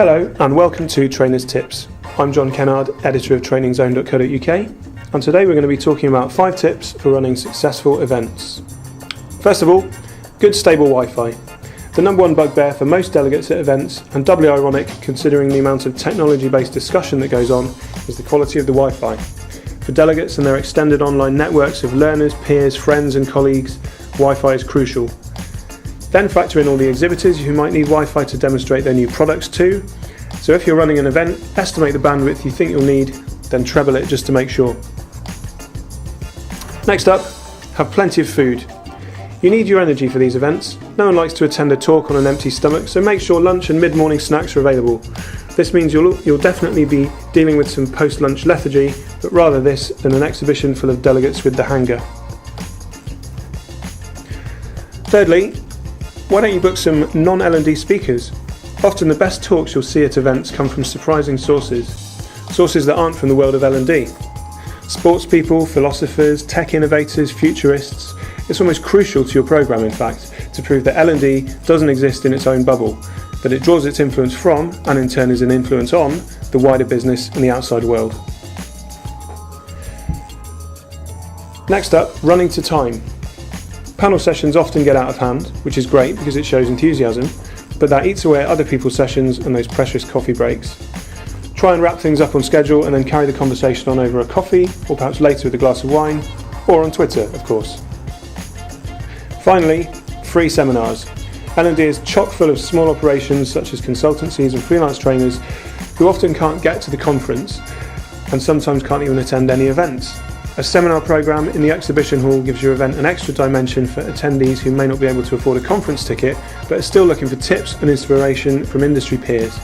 Hello and welcome to Trainers Tips. I'm John Kennard, editor of trainingzone.co.uk, and today we're going to be talking about 5 tips for running successful events. First of all, good stable Wi-Fi. The number one bugbear for most delegates at events, and doubly ironic considering the amount of technology-based discussion that goes on, is the quality of the Wi-Fi. For delegates and their extended online networks of learners, peers, friends and colleagues, Wi-Fi is crucial. Then factor in all the exhibitors who might need Wi-Fi to demonstrate their new products too. So if you're running an event, estimate the bandwidth you think you'll need, then treble it just to make sure. Next up, have plenty of food. You need your energy for these events. No one likes to attend a talk on an empty stomach, so make sure lunch and mid-morning snacks are available. This means you'll definitely be dealing with some post-lunch lethargy, but rather this than an exhibition full of delegates with the hangar. Thirdly, why don't you book some non-L&D speakers? Often the best talks you'll see at events come from surprising sources that aren't from the world of L&D. Sports people, philosophers, tech innovators, futurists. It's almost crucial to your programme, in fact, to prove that L&D doesn't exist in its own bubble, but it draws its influence from, and in turn is an influence on, the wider business and the outside world. Next up, running to time. Panel sessions often get out of hand, which is great because it shows enthusiasm, but that eats away at other people's sessions and those precious coffee breaks. Try and wrap things up on schedule and then carry the conversation on over a coffee, or perhaps later with a glass of wine, or on Twitter, of course. Finally, free seminars. L&D is chock full of small operations such as consultancies and freelance trainers who often can't get to the conference and sometimes can't even attend any events. A seminar programme in the exhibition hall gives your event an extra dimension for attendees who may not be able to afford a conference ticket but are still looking for tips and inspiration from industry peers.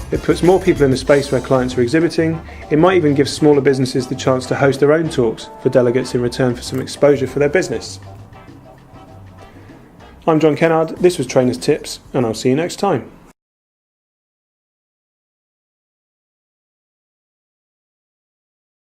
It puts more people in the space where clients are exhibiting. It might even give smaller businesses the chance to host their own talks for delegates in return for some exposure for their business. I'm John Kennard, this was Trainers Tips, and I'll see you next time.